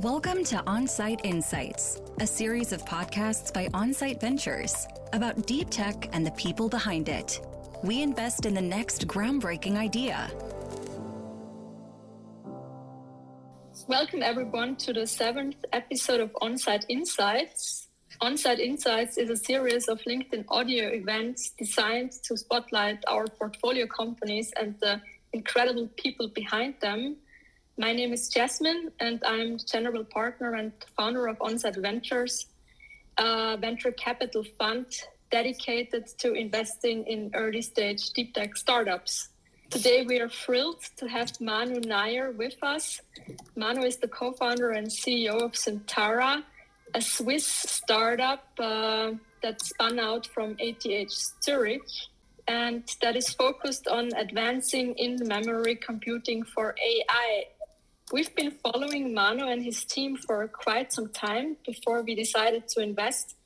Welcome to On-Site Insights, a series of podcasts by On-Site Ventures about deep tech and the people behind it. We invest in the next groundbreaking idea. Welcome everyone to the 7th episode of On-Site Insights. On-Site Insights is a series of LinkedIn audio events designed to spotlight our portfolio companies and the incredible people behind them. My name is Jasmine, and I'm the general partner and founder of On-Site Ventures, a venture capital fund dedicated to investing in early-stage deep tech startups. Today, we are thrilled to have Manu Nair with us. Manu is the co-founder and CEO of Synthara, a Swiss startup that spun out from ETH Zurich, and that is focused on advancing in-memory computing for AI. We've been following Manu and his team for quite some time before we decided to invest.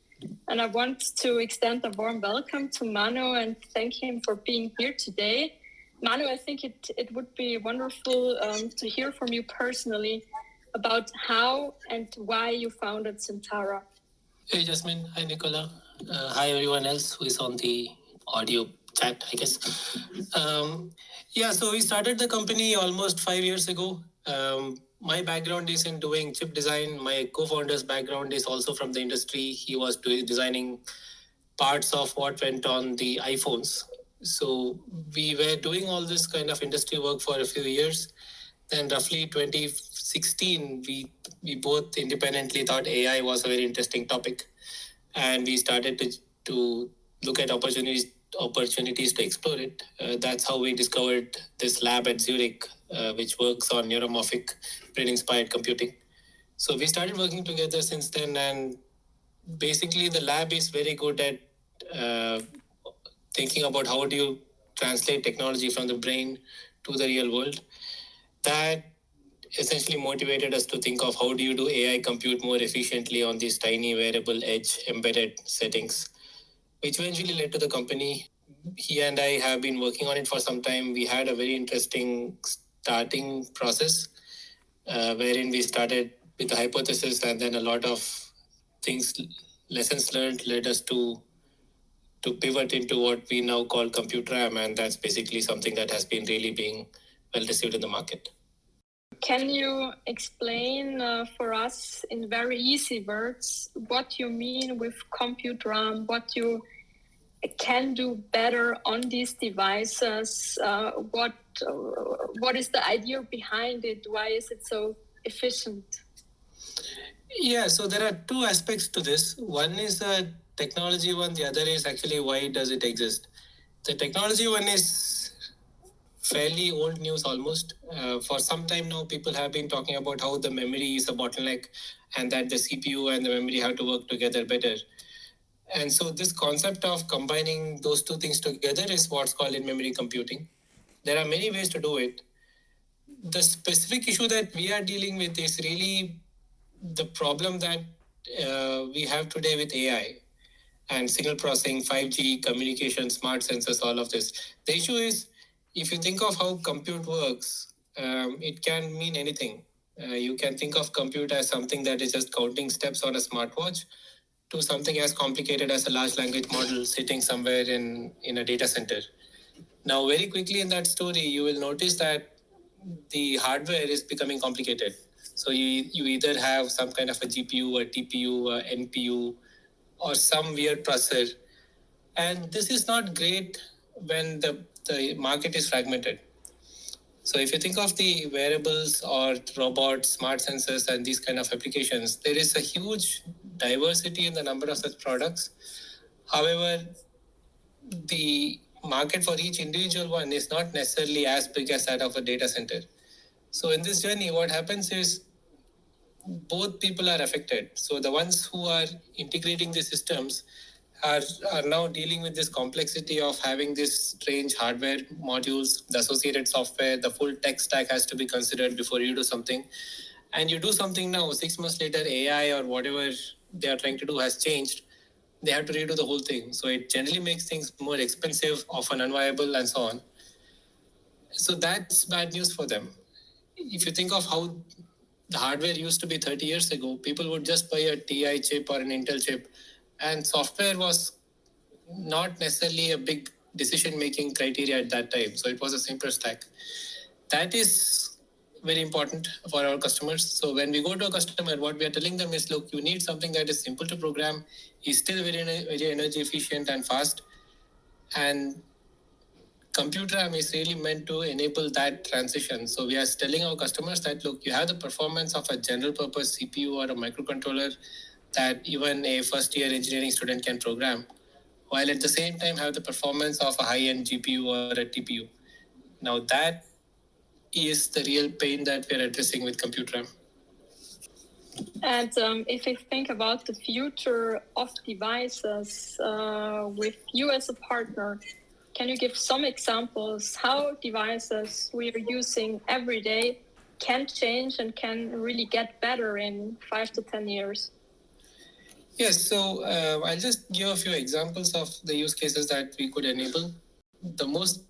And I want to extend a warm welcome to Manu and thank him for being here today. Manu, I think it would be wonderful to hear from you personally about how and why you founded Synthara. Hey, Jasmine. Hi, Nicola. Hi, everyone else who is on the audio chat, I guess. So we started the company almost 5 years ago. My background is in doing chip design. My co-founder's background is also from the industry. He was designing parts of what went on the iPhones. So we were doing all this kind of industry work for a few years. Then roughly 2016, we both independently thought AI was a very interesting topic. And we started to look at opportunities to explore it. That's how we discovered this lab at Zurich, which works on neuromorphic brain-inspired computing. So we started working together since then, and basically the lab is very good at thinking about how do you translate technology from the brain to the real world. That essentially motivated us to think of how do you do AI compute more efficiently on these tiny wearable edge embedded settings, which eventually led to the company. He and I have been working on it for some time. We had a very interesting starting process wherein we started with the hypothesis, and then a lot of lessons learned led us to pivot into what we now call ComputeRAM, and that's basically something that has been really being well received in the market. Can you explain for us in very easy words what you mean with ComputeRAM, what you can do better on these devices? What is the idea behind it? Why is it so efficient? Yeah, so there are two aspects to this. One is a technology one, the other is actually why does it exist. The technology one is fairly old news almost. For some time now, people have been talking about how the memory is a bottleneck and that the CPU and the memory have to work together better. And so this concept of combining those two things together is what's called in-memory computing. There are many ways to do it. The specific issue that we are dealing with is really the problem that we have today with AI and signal processing, 5G, communication, smart sensors, all of this. The issue is, if you think of how compute works, it can mean anything. You can think of compute as something that is just counting steps on a smartwatch to something as complicated as a large language model sitting somewhere in a data center. Now, very quickly in that story, you will notice that the hardware is becoming complicated. So you either have some kind of a GPU, a TPU, a NPU, or some weird processor. And this is not great when the market is fragmented. So if you think of the wearables or robots, smart sensors, and these kind of applications, there is a huge diversity in the number of such products. However, the market for each individual one is not necessarily as big as that of a data center. So in this journey, what happens is both people are affected. So the ones who are integrating the systems are now dealing with this complexity of having this strange hardware modules, the associated software, the full tech stack has to be considered before you do something. And you do something now, 6 months later, AI or whatever they are trying to do has changed. They have to redo the whole thing. So it generally makes things more expensive, often unviable, and so on. So that's bad news for them. If you think of how the hardware used to be 30 years ago, people would just buy a TI chip or an Intel chip, and software was not necessarily a big decision-making criteria at that time. So it was a simpler stack. That is very important for our customers. So when we go to a customer, what we are telling them is, look, you need something that is simple to program, is still very energy efficient and fast, and ComputeRAM is really meant to enable that transition. So we are telling our customers that, look, you have the performance of a general purpose CPU or a microcontroller that even a first year engineering student can program, while at the same time have the performance of a high-end GPU or a TPU. Now that is the real pain that we are addressing with ComputeRAM. And if we think about the future of devices with you as a partner, can you give some examples how devices we are using every day can change and can really get better in 5 to 10 years? Yes, so I'll just give a few examples of the use cases that we could enable. The most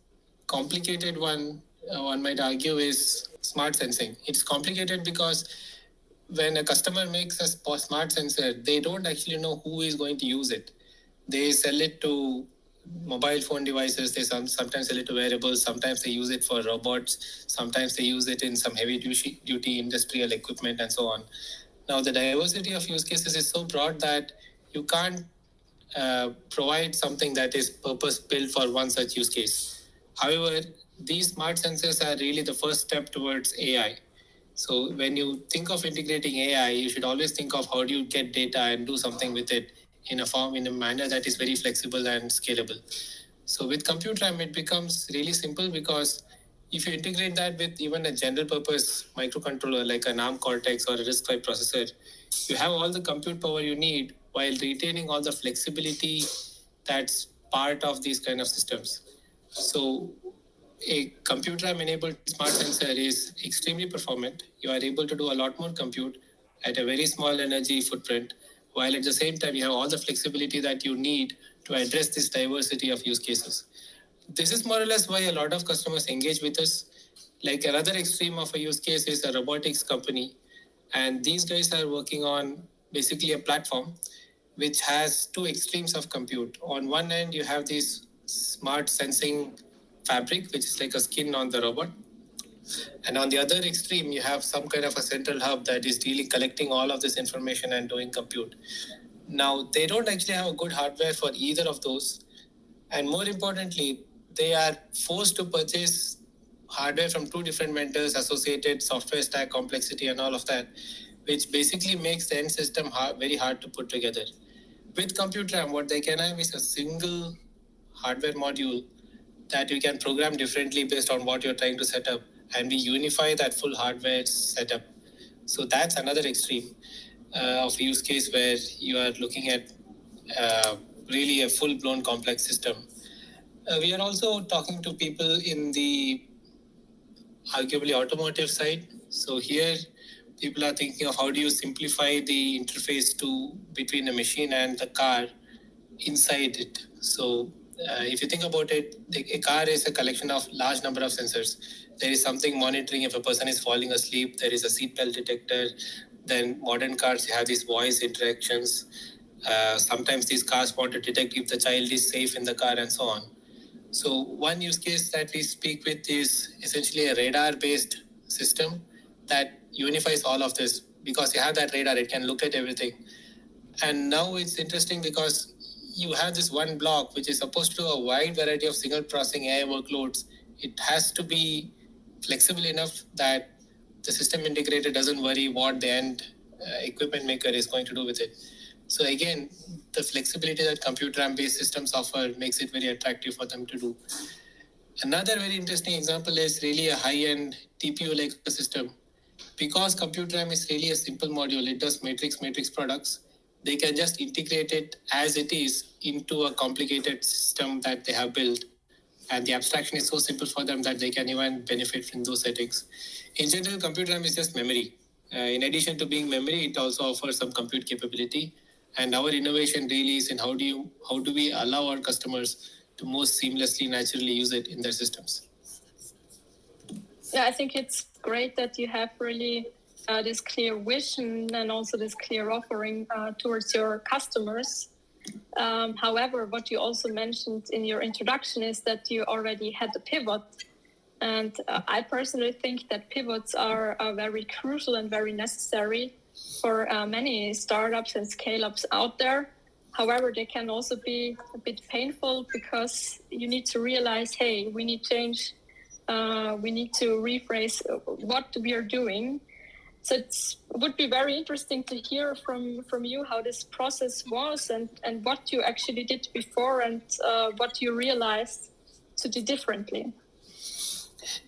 complicated one, one might argue, is smart sensing. It's complicated because when a customer makes a smart sensor, they don't actually know who is going to use it. They sell it to mobile phone devices, they sometimes sell it to wearables, sometimes they use it for robots, sometimes they use it in some heavy duty industrial equipment and so on. Now, the diversity of use cases is so broad that you can't provide something that is purpose built for one such use case. However, these smart sensors are really the first step towards AI. So when you think of integrating AI, you should always think of how do you get data and do something with it in a manner that is very flexible and scalable. So with ComputeRAM, it becomes really simple because if you integrate that with even a general purpose microcontroller like an ARM Cortex or a RISC-V processor, you have all the compute power you need while retaining all the flexibility that's part of these kind of systems. So a ComputeRAM enabled smart sensor is extremely performant. You are able to do a lot more compute at a very small energy footprint, while at the same time you have all the flexibility that you need to address this diversity of use cases. This is more or less why a lot of customers engage with us. Like another extreme of a use case is a robotics company, and these guys are working on basically a platform which has two extremes of compute. On one end, you have this smart sensing fabric, which is like a skin on the robot. And on the other extreme, you have some kind of a central hub that is really collecting all of this information and doing compute. Now, they don't actually have a good hardware for either of those. And more importantly, they are forced to purchase hardware from two different vendors, associated software stack complexity and all of that, which basically makes the end system very hard to put together. With ComputeRAM, what they can have is a single hardware module that you can program differently based on what you're trying to set up, and we unify that full hardware setup. So that's another extreme of use case where you are looking at really a full-blown complex system. We are also talking to people in the arguably automotive side. So here, people are thinking of how do you simplify the interface between the machine and the car inside it. So if you think about it, a car is a collection of large number of sensors. There is something monitoring if a person is falling asleep. There is a seatbelt detector. Then modern cars have these voice interactions. Sometimes these cars want to detect if the child is safe in the car and so on. So one use case that we speak with is essentially a radar-based system that unifies all of this. Because you have that radar, it can look at everything. And now it's interesting because you have this one block which is supposed to do a wide variety of signal processing AI workloads. It has to be flexible enough that the system integrator doesn't worry what the end equipment maker is going to do with it. So again, the flexibility that ComputeRAM based systems offer makes it very attractive for them to do. Another very interesting example is really a high-end TPU-like system. Because ComputeRAM is really a simple module, it does matrix products. They can just integrate it as it is into a complicated system that they have built. And the abstraction is so simple for them that they can even benefit from those settings. In general, ComputeRAM is just memory. In addition to being memory, it also offers some compute capability. And our innovation really is in how do we allow our customers to most seamlessly, naturally use it in their systems. Yeah, I think it's great that you have really this clear vision and also this clear offering towards your customers. However, what you also mentioned in your introduction is that you already had a pivot. And I personally think that pivots are very crucial and very necessary for many startups and scale-ups out there. However, they can also be a bit painful because you need to realize, hey, we need change. We need to rephrase what we are doing. So it would be very interesting to hear from you how this process was and what you actually did before and what you realized to do differently.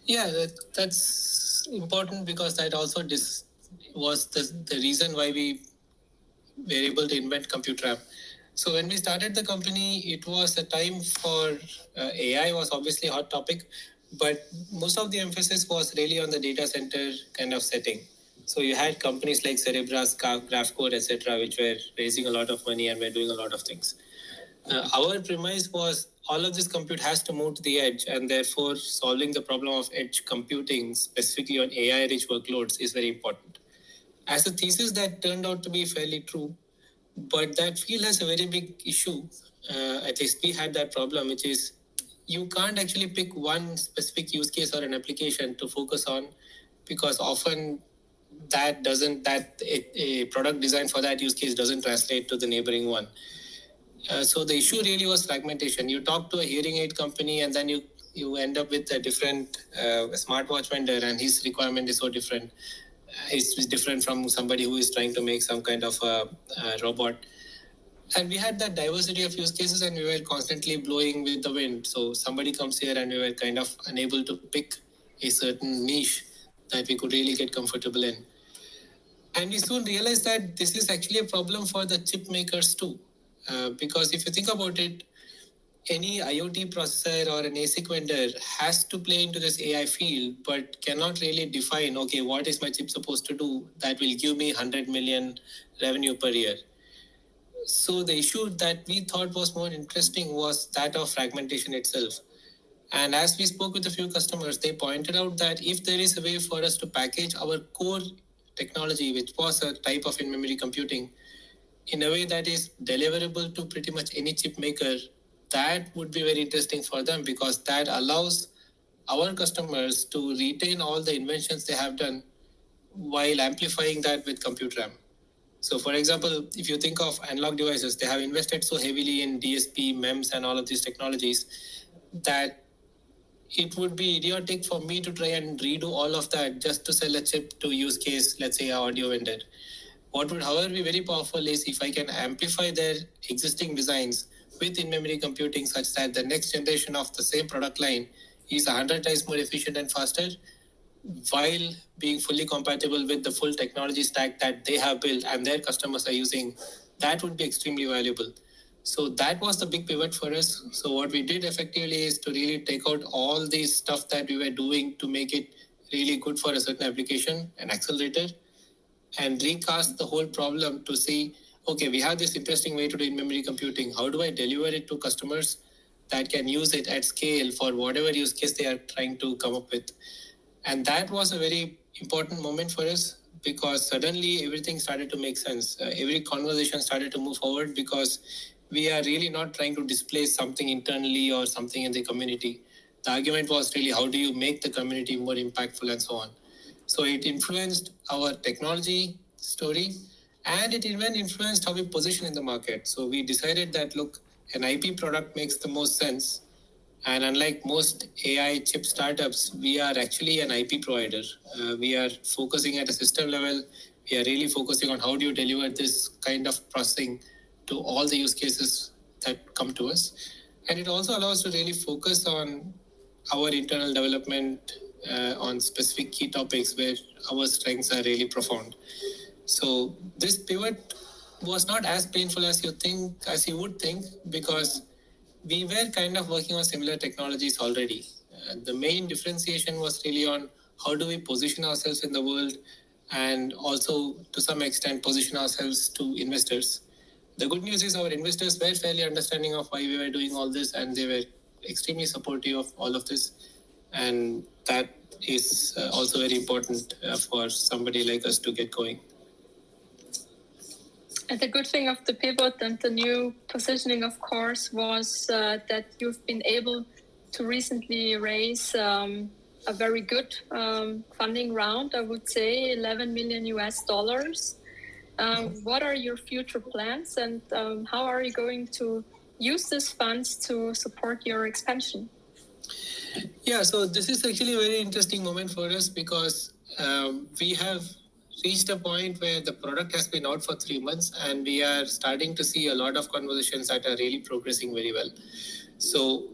Yeah, that's important because that also was the reason why we were able to invent ComputeRAM. So when we started the company, it was a time for AI was obviously a hot topic, but most of the emphasis was really on the data center kind of setting. So you had companies like Cerebras, GraphCode, etc., which were raising a lot of money and were doing a lot of things. Our premise was all of this compute has to move to the edge, and therefore solving the problem of edge computing, specifically on AI-rich workloads, is very important. As a thesis, that turned out to be fairly true, but that field has a very big issue. At least we had that problem, which is you can't actually pick one specific use case or an application to focus on, because often a product design for that use case doesn't translate to the neighboring one. So the issue really was fragmentation. You talk to a hearing aid company and then you end up with a different smartwatch vendor, and his requirement is so different. It's different from somebody who is trying to make some kind of a robot. And we had that diversity of use cases, and we were constantly blowing with the wind. So somebody comes here and we were kind of unable to pick a certain niche that we could really get comfortable in. And we soon realized that this is actually a problem for the chip makers too. Because if you think about it, any IoT processor or an ASIC vendor has to play into this AI field, but cannot really define, okay, what is my chip supposed to do that will give me 100 million revenue per year? So the issue that we thought was more interesting was that of fragmentation itself. And as we spoke with a few customers, they pointed out that if there is a way for us to package our core technology, which was a type of in-memory computing, in a way that is deliverable to pretty much any chip maker, that would be very interesting for them, because that allows our customers to retain all the inventions they have done while amplifying that with ComputeRAM. So for example, if you think of analog devices, they have invested so heavily in DSP, MEMS, and all of these technologies that it would be idiotic for me to try and redo all of that just to sell a chip to use case, let's say, an audio vendor. What would, however, be very powerful is if I can amplify their existing designs with in-memory computing such that the next generation of the same product line is 100 times more efficient and faster, while being fully compatible with the full technology stack that they have built and their customers are using. That would be extremely valuable. So that was the big pivot for us. So what we did effectively is to really take out all these stuff that we were doing to make it really good for a certain application, an accelerator, and recast the whole problem to see, okay, we have this interesting way to do in-memory computing. How do I deliver it to customers that can use it at scale for whatever use case they are trying to come up with? And that was a very important moment for us, because suddenly everything started to make sense. Every conversation started to move forward, because we are really not trying to displace something internally or something in the community. The argument was really, how do you make the community more impactful and so on. So it influenced our technology story, and it even influenced how we position in the market. So we decided that, look, an IP product makes the most sense. And unlike most AI chip startups, we are actually an IP provider. We are focusing at a system level. We are really focusing on how do you deliver this kind of processing to all the use cases that come to us. And it also allows us to really focus on our internal development on specific key topics where our strengths are really profound. So this pivot was not as painful as you would think, because we were kind of working on similar technologies already. The main differentiation was really on how do we position ourselves in the world, and also to some extent position ourselves to investors. The good news is our investors were fairly understanding of why we were doing all this, and they were extremely supportive of all of this. And that is also very important for somebody like us to get going. And the good thing of the pivot and the new positioning, of course, was that you've been able to recently raise a very good funding round, I would say, 11 million US dollars. What are your future plans, and how are you going to use these funds to support your expansion? Yeah, so this is actually a very interesting moment for us because we have reached a point where the product has been out for 3 months and we are starting to see a lot of conversations that are really progressing very well. So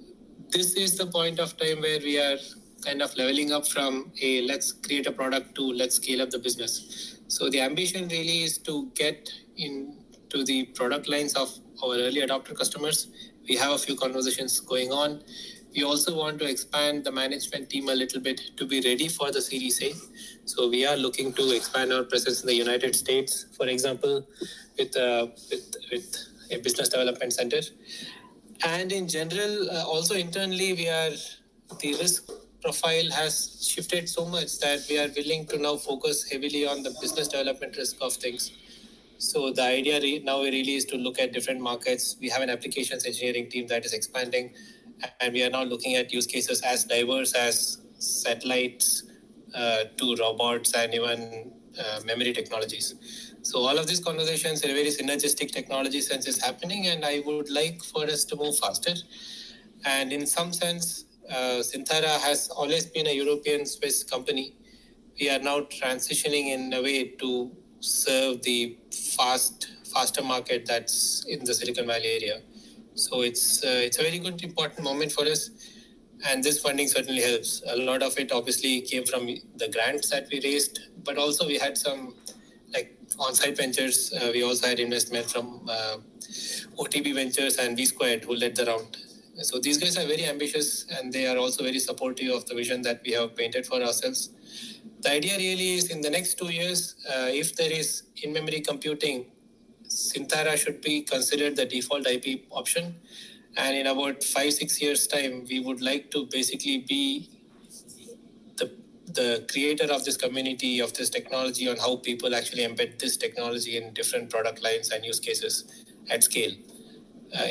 this is the point of time where we are kind of leveling up from a let's create a product to let's scale up the business. So the ambition really is to get into the product lines of our early adopter customers. We have a few conversations going on. We also want to expand the management team a little bit to be ready for the Series A. So we are looking to expand our presence in the United States, for example, with a business development center. And in general, also internally, the risk profile has shifted so much that we are willing to now focus heavily on the business development risk of things. So the idea now really is to look at different markets. We have an applications engineering team that is expanding, and we are now looking at use cases as diverse as satellites to robots and even memory technologies. So all of these conversations in a very synergistic technology sense is happening, and I would like for us to move faster. And in some sense, Synthara has always been a European-Swiss company. We are now transitioning in a way to serve the faster market that's in the Silicon Valley area. So it's a very good, important moment for us. And this funding certainly helps. A lot of it obviously came from the grants that we raised, but also we had some like on-site ventures. We also had investment from OTB Ventures and V Squared, who led the round. So these guys are very ambitious, and they are also very supportive of the vision that we have painted for ourselves. The idea really is in the next 2 years, if there is in-memory computing, Synthara should be considered the default IP option. And in about 5-6 years' time, we would like to basically be the creator of this community, of this technology, on how people actually embed this technology in different product lines and use cases at scale.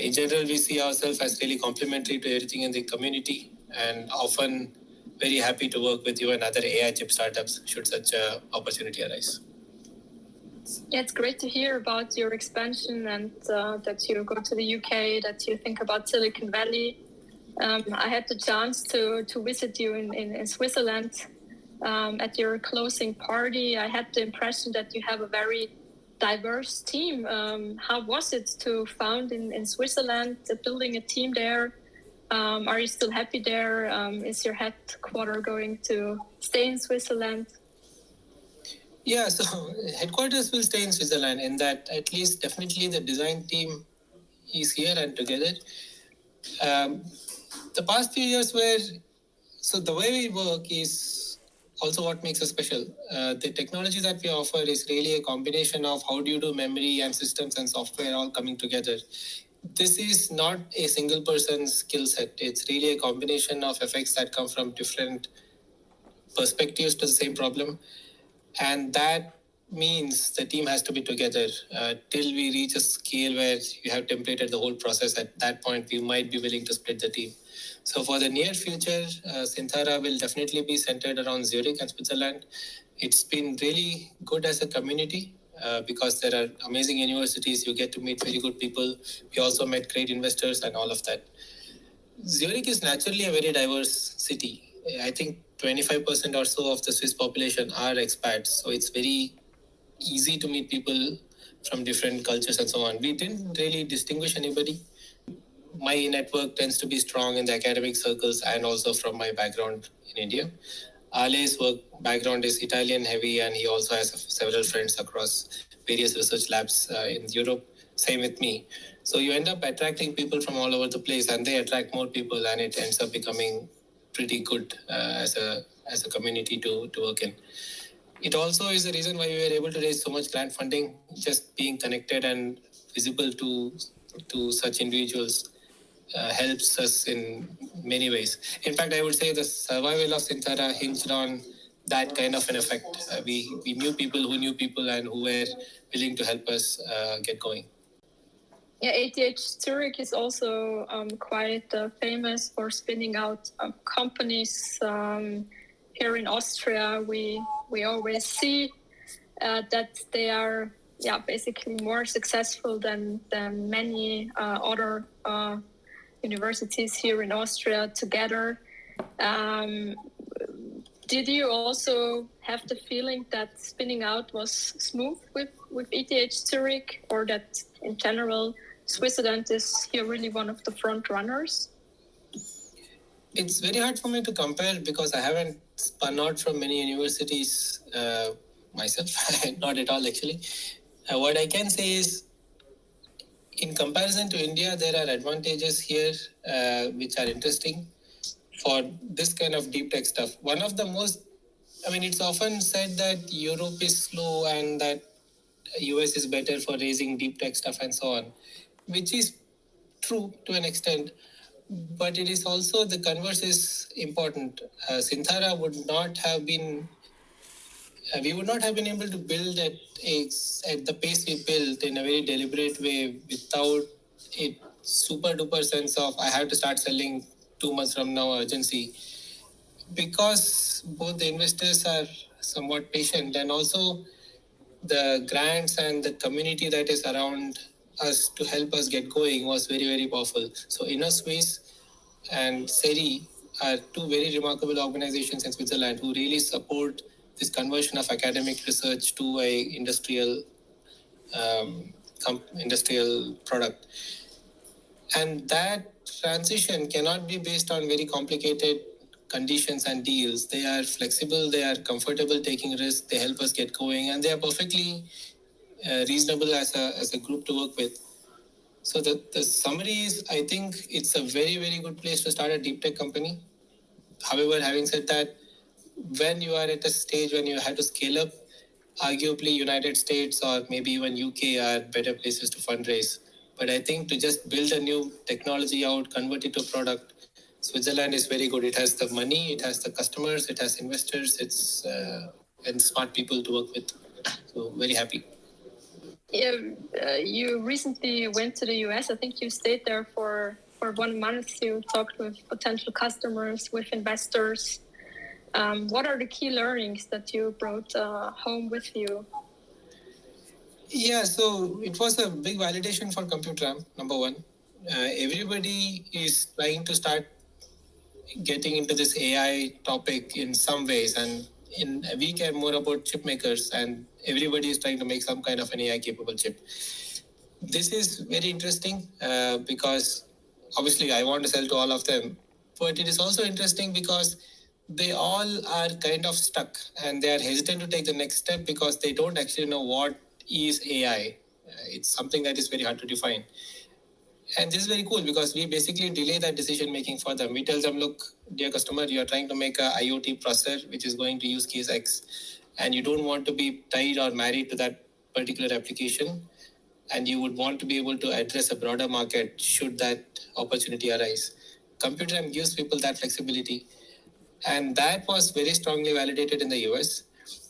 In general, we see ourselves as really complementary to everything in the community, and often very happy to work with you and other AI chip startups should such an opportunity arise. Yeah, it's great to hear about your expansion and that you go to the UK, that you think about Silicon Valley. I had the chance to visit you in Switzerland at your closing party. I had the impression that you have a very diverse team. How was it to found in Switzerland, building a team there? Are you still happy there? Is your headquarters going to stay in Switzerland? Yeah, so headquarters will stay in Switzerland, in that at least definitely the design team is here and together. The past few years so the way we work is also what makes us special. The technology that we offer is really a combination of how do you do memory and systems and software all coming together. This is not a single person's skill set. It's really a combination of effects that come from different perspectives to the same problem. And that means the team has to be together till we reach a scale where you have templated the whole process. At that point, we might be willing to split the team. So for the near future, Synthara will definitely be centered around Zurich and Switzerland. It's been really good as a community because there are amazing universities. You get to meet very good people. We also met great investors and all of that. Zurich is naturally a very diverse city. I think 25% or so of the Swiss population are expats. So it's very easy to meet people from different cultures and so on. We didn't really distinguish anybody. My network tends to be strong in the academic circles and also from my background in India. Ale's work background is Italian heavy, and he also has several friends across various research labs in Europe. Same with me. So you end up attracting people from all over the place, and they attract more people, and it ends up becoming pretty good as a community to work in. It also is the reason why we were able to raise so much grant funding, just being connected and visible to such individuals helps us in many ways. In fact, I would say the survival of Synthara hinged on that kind of an effect. We knew people who knew people and who were willing to help us get going. Yeah, ATH Zurich is also quite famous for spinning out companies. Here in Austria, we always see that they are basically more successful than many other universities here in Austria together. Did you also have the feeling that spinning out was smooth with ETH Zurich, or that in general Switzerland is here really one of the front runners? It's very hard for me to compare because I haven't spun out from many universities myself, not at all actually. What I can say is, in comparison to India, there are advantages here which are interesting for this kind of deep tech stuff. One of the most, it's often said that Europe is slow and that US is better for raising deep tech stuff and so on, which is true to an extent. But it is also, the converse is important. Synthara would not have been, we would not have been able to build at the pace we built in a very deliberate way without a super duper sense of I have to start selling 2 months from now urgency, because both the investors are somewhat patient and also the grants and the community that is around us to help us get going was very, very powerful. So InnoSwiss and SERI are two very remarkable organizations in Switzerland who really support this conversion of academic research to a industrial product. And that transition cannot be based on very complicated conditions and deals. They are flexible, they are comfortable taking risks, they help us get going, and they are perfectly reasonable as a group to work with. So the summary is, I think it's a very, very good place to start a deep tech company. However, having said that, when you are at a stage when you have to scale up, arguably United States or maybe even UK are better places to fundraise. But I think to just build a new technology out, convert it to a product, Switzerland is very good. It has the money, it has the customers, it has investors, it's and smart people to work with. So very happy. Yeah, you recently went to the US. I think you stayed there for 1 month. You talked with potential customers, with investors. What are the key learnings that you brought home with you? Yeah, so it was a big validation for ComputeRAM, number one. Everybody is trying to start getting into this AI topic in some ways, and we care more about chip makers, and everybody is trying to make some kind of an AI capable chip. This is very interesting because obviously I want to sell to all of them, but it is also interesting because they all are kind of stuck and they are hesitant to take the next step because they don't actually know what is AI. It's something that is very hard to define. And this is very cool because we basically delay that decision making for them. We tell them, look, dear customer, you are trying to make a IoT processor which is going to use case X, and you don't want to be tied or married to that particular application, and you would want to be able to address a broader market should that opportunity arise. ComputeRAM gives people that flexibility, and that was very strongly validated in the US.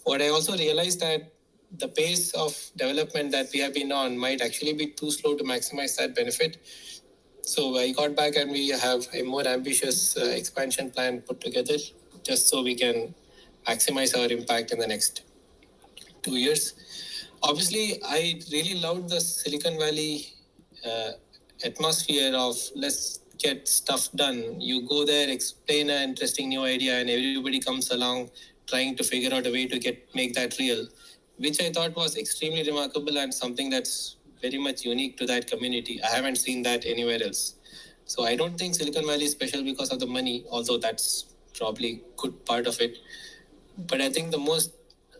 What I also realized that the pace of development that we have been on might actually be too slow to maximize that benefit. So I got back and we have a more ambitious expansion plan put together just so we can maximize our impact in the next 2 years. Obviously, I really loved the Silicon Valley atmosphere of let's get stuff done. You go there, explain an interesting new idea, and everybody comes along trying to figure out a way to make that real, which I thought was extremely remarkable and something that's very much unique to that community. I haven't seen that anywhere else. So I don't think Silicon Valley is special because of the money, although that's probably a good part of it. But I think the most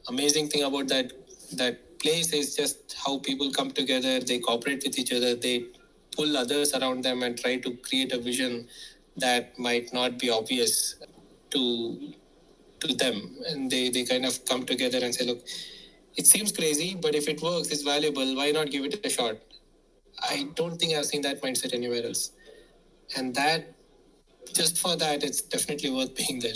amazing thing about that place is just how people come together, they cooperate with each other, they pull others around them and try to create a vision that might not be obvious to them. And they kind of come together and say, look, it seems crazy, but if it works, it's valuable, why not give it a shot? I don't think I've seen that mindset anywhere else. And that, just for that, it's definitely worth being there.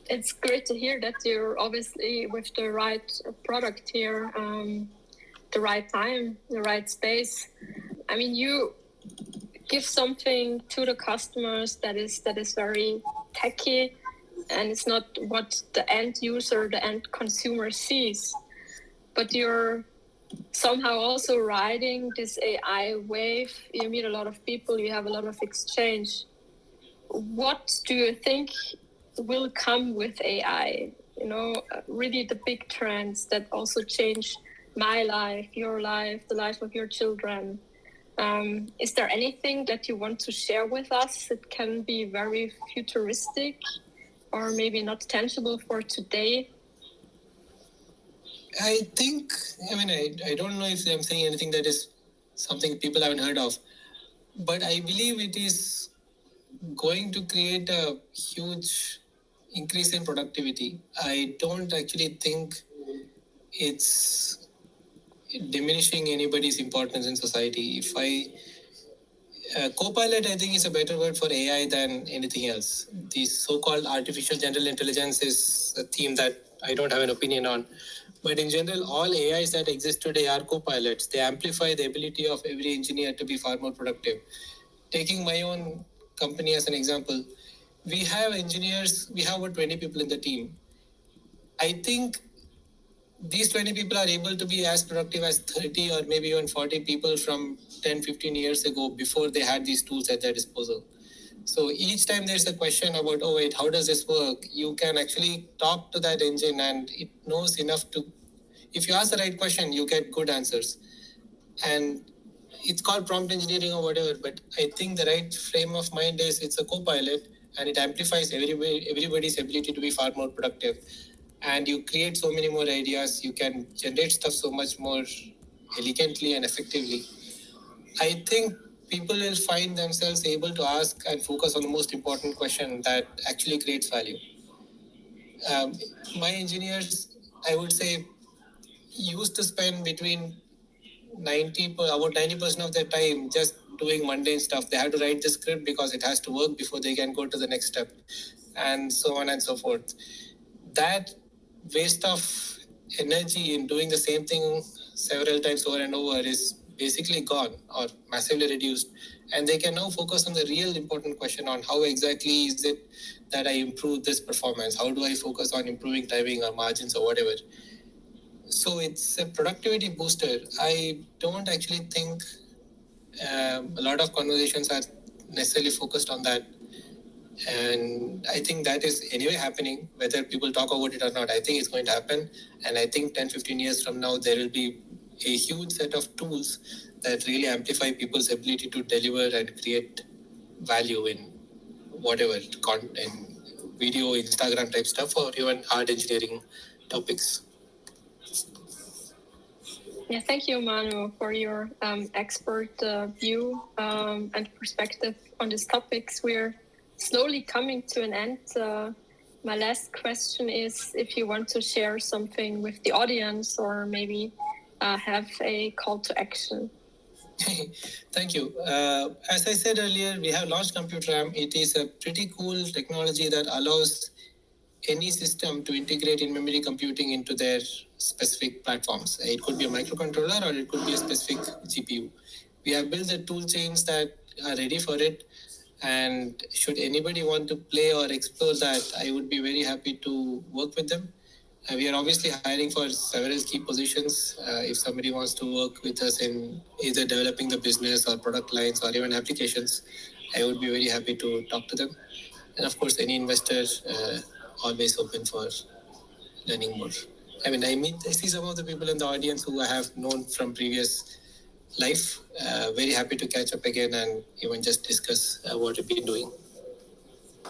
It's great to hear that you're obviously with the right product here, the right time, the right space. I mean, you give something to the customers that is very techy, and it's not what the end user, the end consumer sees. But you're somehow also riding this AI wave. You meet a lot of people, you have a lot of exchange. What do you think will come with AI? You know, really the big trends that also change my life, your life, the life of your children. Is there anything that you want to share with us? It can be very futuristic or maybe not tangible for today. I don't know if I'm saying anything that is something people haven't heard of, but I believe it is going to create a huge increase in productivity. I don't actually think it's diminishing anybody's importance in society. Copilot, I think, is a better word for AI than anything else. The so-called artificial general intelligence is a theme that I don't have an opinion on. But in general, all AIs that exist today are copilots. They amplify the ability of every engineer to be far more productive. Taking my own company as an example, we have engineers, we have about 20 people in the team. I think these 20 people are able to be as productive as 30 or maybe even 40 people from 10, 15 years ago before they had these tools at their disposal. So each time there's a question about, oh wait, how does this work? You can actually talk to that engine and it knows enough to, if you ask the right question, you get good answers. And it's called prompt engineering or whatever, but I think the right frame of mind is it's a co-pilot and it amplifies everybody's ability to be far more productive. And you create so many more ideas, you can generate stuff so much more elegantly and effectively. I think people will find themselves able to ask and focus on the most important question that actually creates value. My engineers, I would say, used to spend between about 90% of their time just doing mundane stuff. They have to write the script because it has to work before they can go to the next step, and so on and so forth. That waste of energy in doing the same thing several times over and over is basically gone or massively reduced, and they can now focus on the real important question on how exactly is it that I improve this performance, how do I focus on improving timing or margins or whatever. So it's a productivity booster. I don't actually think a lot of conversations are necessarily focused on that. And I think that is anyway happening, whether people talk about it or not. I think it's going to happen. And I think 10, 15 years from now, there will be a huge set of tools that really amplify people's ability to deliver and create value in whatever content, video, Instagram type stuff, or even hard engineering topics. Yeah, thank you, Manu, for your expert view and perspective on these topics. We're slowly coming to an end. My last question is if you want to share something with the audience or maybe have a call to action. Thank you. As I said earlier, we have launched ComputeRAM. It is a pretty cool technology that allows any system to integrate in-memory computing into their specific platforms. It could be a microcontroller or it could be a specific GPU. We have built the tool chains that are ready for it. And should anybody want to play or explore that, I would be very happy to work with them. We are obviously hiring for several key positions. If somebody wants to work with us in either developing the business or product lines or even applications, I would be very happy to talk to them. And of course, any investor always open for learning more. I see some of the people in the audience who I have known from previous life. Very happy to catch up again and even just discuss what we've been doing.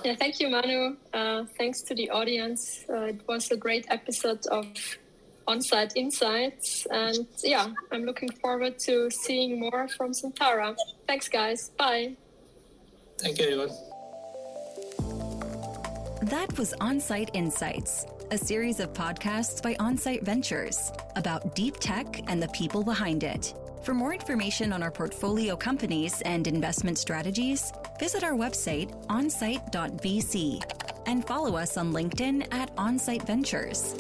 Yeah, thank you, Manu. Thanks to the audience. It was a great episode of On-Site Insights. And yeah, I'm looking forward to seeing more from Synthara. Thanks, guys. Bye. Thank you, everyone. That was On-Site Insights, a series of podcasts by On-Site Ventures about deep tech and the people behind it. For more information on our portfolio companies and investment strategies, Visit our website, onsite.vc, and follow us on LinkedIn at Onsite Ventures.